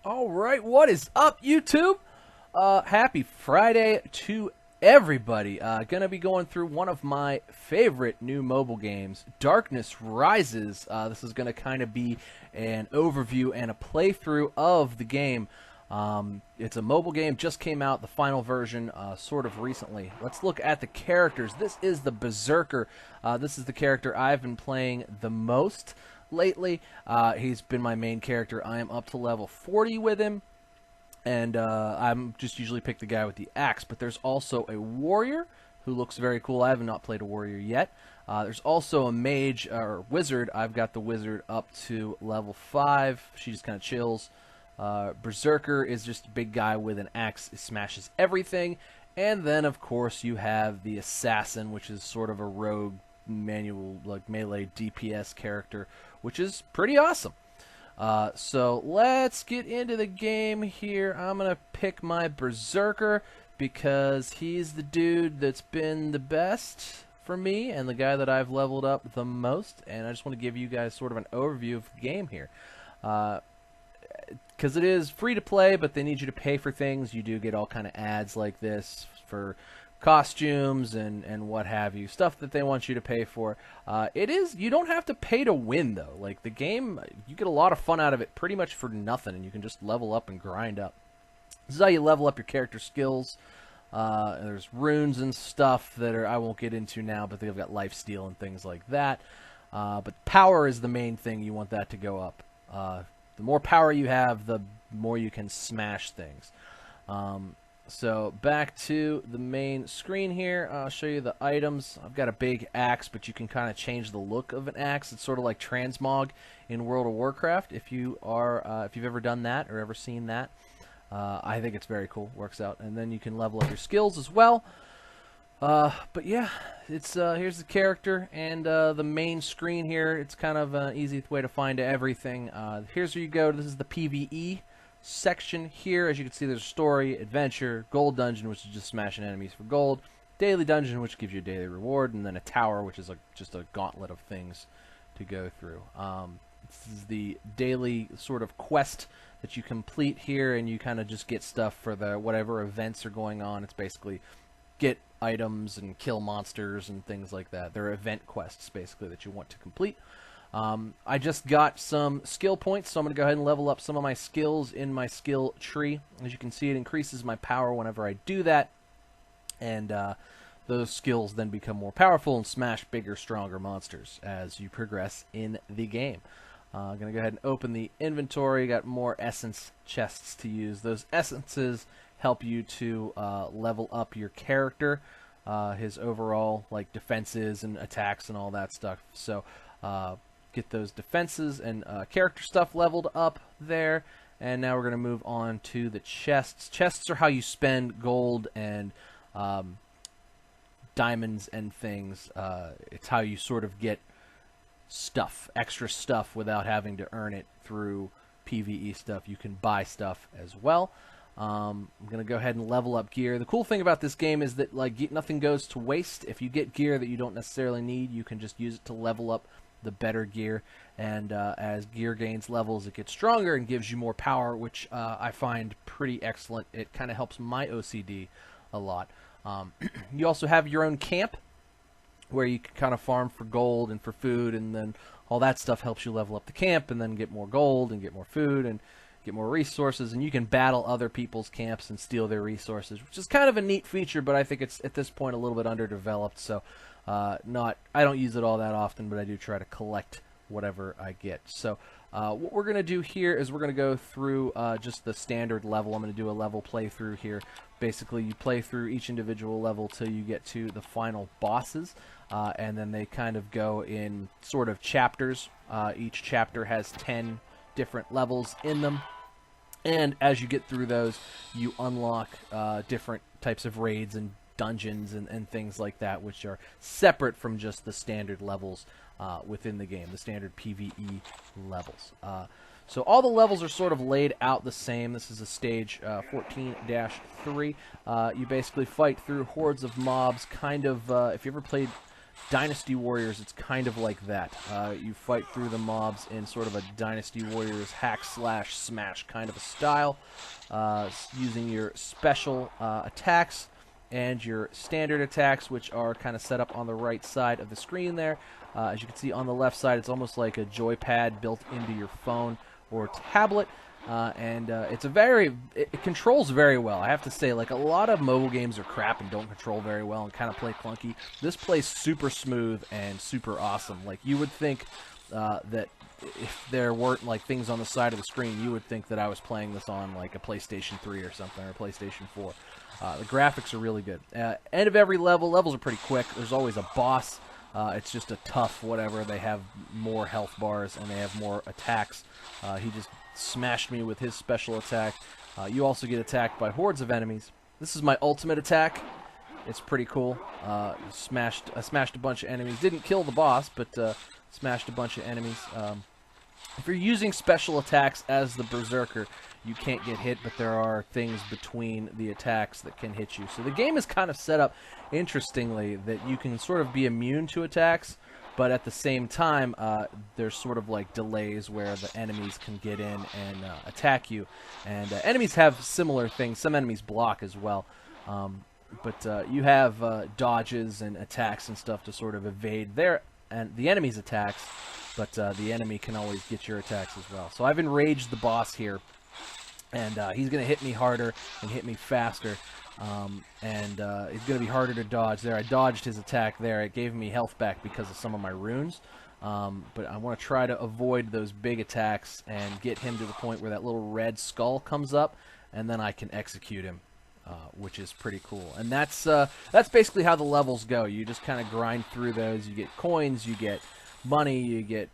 All right, what is up, YouTube? Happy Friday to everybody. Gonna be going through one of my favorite new mobile games, Darkness Rises. This is gonna kind of be an overview and a playthrough of the game. It's a mobile game, just came out, the final version, sort of recently. Let's look at the characters. This is the Berserker. This is the character I've been playing the most lately. He's been my main character. I am up to level 40 with him, and I'm just usually pick the guy with the axe, but there's also a warrior who looks very cool. I have not played a warrior yet. There's also a mage or wizard. I've got the wizard up to level 5. She just kind of chills. Berserker is just a big guy with an axe. It smashes everything. And then, of course, you have the assassin, which is sort of a rogue manual, like melee DPS character, which is pretty awesome. So let's get into the game here. I'm gonna pick my Berserker because he's the dude that's been the best for me and the guy that I've leveled up the most, and I just want to give you guys sort of an overview of the game here. Because it is free to play, but they need you to pay for things. You do get all kind of ads like this for costumes and what have you, stuff that they want you to pay for. You don't have to pay to win, though. Like, the game, you get a lot of fun out of it pretty much for nothing, and you can just level up and grind up. This is how you level up your character skills. There's runes and stuff that I won't get into now, but they've got lifesteal and things like that. But power is the main thing. You want that to go up. The more power you have, the more you can smash things. So back to the main screen here. I'll show you the items. I've got a big axe, but you can kind of change the look of an axe. It's sort of like transmog in World of Warcraft. If you've ever done that or ever seen that, I think it's very cool. Works out, and then you can level up your skills as well. But yeah, it's here's the character and the main screen here. It's kind of an easy way to find everything. Here's where you go. This is the PvE section here. As you can see, there's story, adventure, gold dungeon, which is just smashing enemies for gold, daily dungeon, which gives you a daily reward, and then a tower, which is just a gauntlet of things to go through. This is the daily sort of quest that you complete here, and you kind of just get stuff for the whatever events are going on. It's basically get items and kill monsters and things like that. They're event quests, basically, that you want to complete. I just got some skill points, so I'm going to go ahead and level up some of my skills in my skill tree. As you can see, it increases my power whenever I do that, and those skills then become more powerful and smash bigger, stronger monsters as you progress in the game. I'm going to go ahead and open the inventory. Got more essence chests to use. Those essences help you to level up your character, his overall like defenses and attacks and all that stuff. So get those defenses and character stuff leveled up there. And now we're going to move on to the chests. Chests are how you spend gold and diamonds and things. It's how you sort of get stuff, extra stuff, without having to earn it through PvE stuff. You can buy stuff as well. I'm going to go ahead and level up gear. The cool thing about this game is that nothing goes to waste. If you get gear that you don't necessarily need, you can just use it to level up the better gear. And as gear gains levels, it gets stronger and gives you more power, which I find pretty excellent. It kind of helps my OCD a lot. You also have your own camp, where you can kind of farm for gold and for food, and then all that stuff helps you level up the camp and then get more gold and get more food and get more resources, and you can battle other people's camps and steal their resources, which is kind of a neat feature, but I think it's at this point a little bit underdeveloped, so I don't use it all that often, but I do try to collect whatever I get. So what we're going to do here is we're going to go through just the standard level. I'm going to do a level playthrough here. Basically, you play through each individual level till you get to the final bosses, and then they kind of go in sort of chapters. Each chapter has 10 different levels in them, and as you get through those, you unlock different types of raids and dungeons and things like that, which are separate from just the standard levels within the game, the standard PvE levels. So all the levels are sort of laid out the same. This is a stage 14-3. You basically fight through hordes of mobs, kind of, if you ever played Dynasty Warriors, it's kind of like that. You fight through the mobs in sort of a Dynasty Warriors hack/smash kind of a style, using your special attacks and your standard attacks, which are kind of set up on the right side of the screen there. As you can see on the left side, it's almost like a joypad built into your phone or tablet. It controls very well. I have to say, like, a lot of mobile games are crap and don't control very well and kind of play clunky. This plays super smooth and super awesome. Like, you would think that if there weren't, like, things on the side of the screen, you would think that I was playing this on, like, a PlayStation 3 or something, or a PlayStation 4. The graphics are really good. End of every level. Levels are pretty quick. There's always a boss. It's just a tough whatever. They have more health bars and they have more attacks. He just smashed me with his special attack. You also get attacked by hordes of enemies. This is my ultimate attack. It's pretty cool. I smashed a bunch of enemies. Didn't kill the boss, but smashed a bunch of enemies. If you're using special attacks as the Berserker, you can't get hit, but there are things between the attacks that can hit you. So the game is kind of set up interestingly that you can sort of be immune to attacks, but at the same time, there's sort of like delays where the enemies can get in and attack you. And enemies have similar things. Some enemies block as well. But you have dodges and attacks and stuff to sort of evade the enemy's attacks, but the enemy can always get your attacks as well. So I've enraged the boss here, and he's going to hit me harder and hit me faster. It's going to be harder to dodge there. I dodged his attack there. It gave me health back because of some of my runes. But I want to try to avoid those big attacks and get him to the point where that little red skull comes up, and then I can execute him, which is pretty cool. And that's basically how the levels go. You just kind of grind through those. You get coins, you get money, you get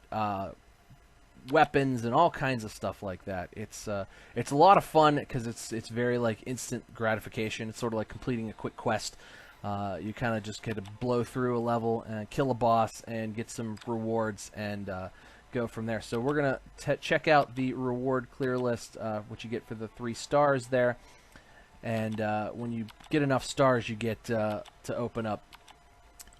weapons and all kinds of stuff like that. It's a lot of fun because it's very like instant gratification. It's sort of like completing a quick quest. You kind of just get to blow through a level and kill a boss and get some rewards and go from there. So we're gonna check out the reward clear list, what you get for the 3 stars there. And when you get enough stars, you get to open up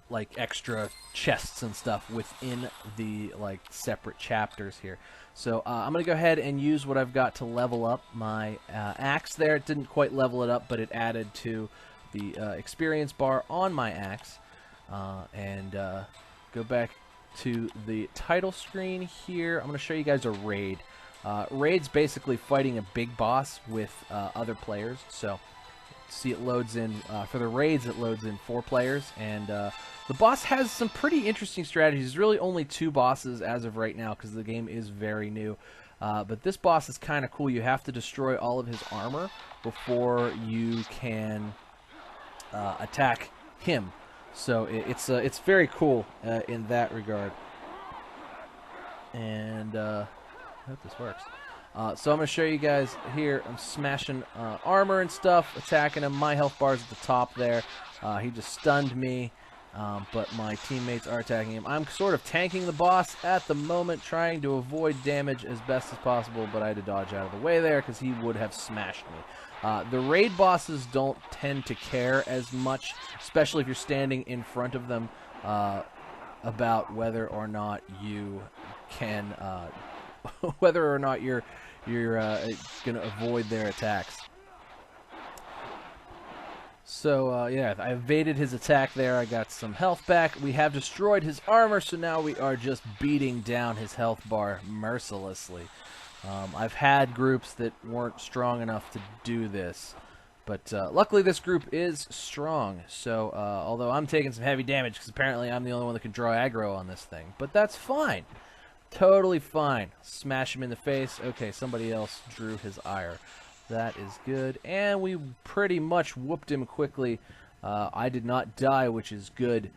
like extra chests and stuff within the like separate chapters here. So I'm gonna go ahead and use what I've got to level up my axe there. It didn't quite level it up, but it added to the experience bar on my axe. Go back to the title screen here. I'm gonna show you guys a raid. Raid's basically fighting a big boss with other players. So see, it loads in for the raids. It loads in 4 players, and the boss has some pretty interesting strategies. There's really only 2 bosses as of right now because the game is very new. But this boss is kind of cool. You have to destroy all of his armor before you can attack him. So it's very cool in that regard. And I hope this works. So I'm going to show you guys here. I'm smashing armor and stuff, attacking him. My health bar's at the top there. He just stunned me, but my teammates are attacking him. I'm sort of tanking the boss at the moment, trying to avoid damage as best as possible, but I had to dodge out of the way there because he would have smashed me. The raid bosses don't tend to care as much, especially if you're standing in front of them, about whether or not you can, whether or not you're going to avoid their attacks. So, yeah, I evaded his attack there. I got some health back. We have destroyed his armor, so now we are just beating down his health bar mercilessly. I've had groups that weren't strong enough to do this, but luckily this group is strong. So, although I'm taking some heavy damage because apparently I'm the only one that can draw aggro on this thing, but that's fine. Totally fine. Smash him in the face. Okay, somebody else drew his ire. That is good. And we pretty much whooped him quickly. I did not die, which is good.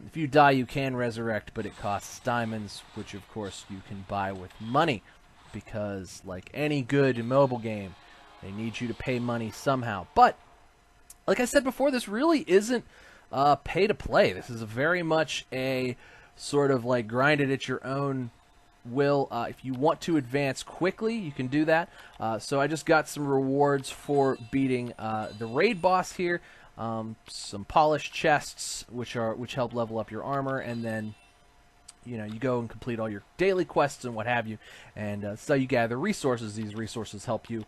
If you die, you can resurrect, but it costs diamonds, which of course you can buy with money. Because, like any good mobile game, they need you to pay money somehow. But, like I said before, this really isn't pay to play. This is very much a sort of like grind it at your own will. If you want to advance quickly, you can do that. So I just got some rewards for beating the raid boss here. some polished chests, which help level up your armor, and then you go and complete all your daily quests and what have you, and so you gather resources. These resources help you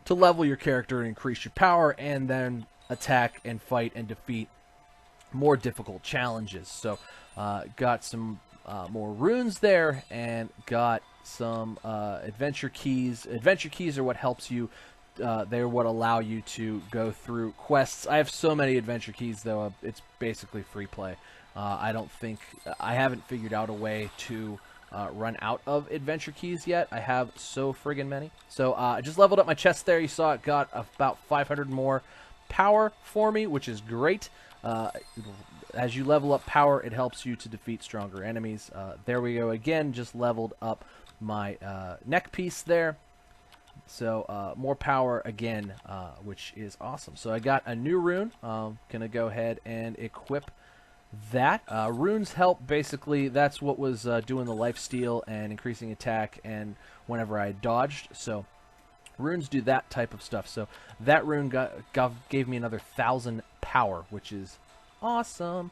to level your character and increase your power, and then attack and fight and defeat more difficult challenges. So got some more runes there, and got some adventure keys. Adventure keys are what helps you. They're what allow you to go through quests. I have so many adventure keys, though. It's basically free play. I haven't figured out a way to run out of adventure keys yet. I have so friggin' many. So I just leveled up my chest there. You saw it got about 500 more power for me, which is great. As you level up power, it helps you to defeat stronger enemies. There we go again. Just leveled up my neck piece there. So more power again, which is awesome. So I got a new rune. Gonna go ahead and equip that. Runes help, basically. That's what was doing the lifesteal and increasing attack and whenever I dodged. So runes do that type of stuff. So that rune gave me another 1,000 power, which is awesome.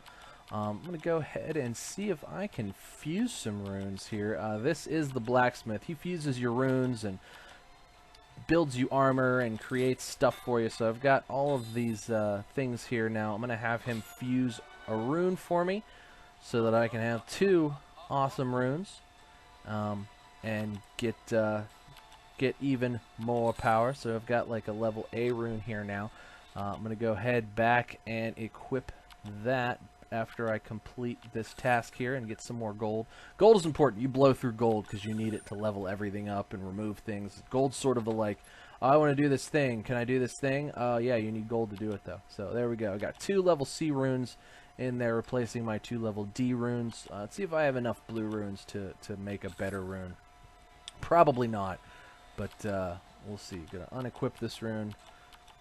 I'm going to go ahead and see if I can fuse some runes here. This is the blacksmith. He fuses your runes and builds you armor and creates stuff for you. So I've got all of these things here now. I'm going to have him fuse a rune for me so that I can have 2 awesome runes and get even more power. So I've got like a level A rune here now. I'm going to go ahead back and equip that after I complete this task here and get some more gold. Gold is important. You blow through gold because you need it to level everything up and remove things. Gold's sort of the like, oh, I want to do this thing. Can I do this thing? Yeah, you need gold to do it though. So there we go. I got 2 level C runes in there replacing my 2 level D runes. Let's see if I have enough blue runes to make a better rune. Probably not, but we'll see. Gonna unequip this rune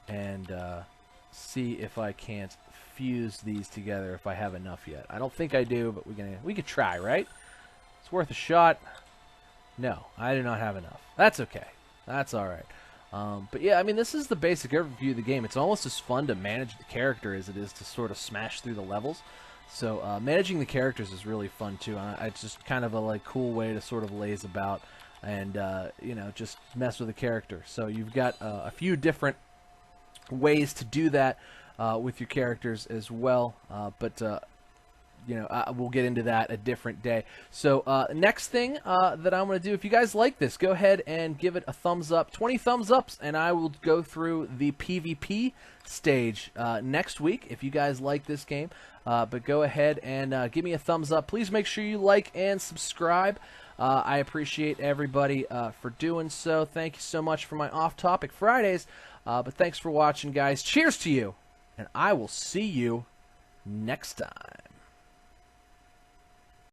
and see if I can't fuse these together if I have enough yet. I don't think I do, but we could try, right? It's worth a shot. No, I do not have enough. That's okay. That's all right. But yeah, I mean, this is the basic overview of the game. It's almost as fun to manage the character as it is to sort of smash through the levels. So managing the characters is really fun too. It's just kind of a like cool way to sort of laze about and you know, just mess with the character. So you've got a few different ways to do that with your characters as well, but you know, we'll get into that a different day. So next thing that I'm going to do, if you guys like this, go ahead and give it a thumbs up, 20 thumbs ups, and I will go through the PvP stage next week if you guys like this game. But go ahead and give me a thumbs up. Please make sure you like and subscribe. I appreciate everybody for doing so. Thank you so much for my off-topic Fridays. But thanks for watching, guys. Cheers to you, and I will see you next time.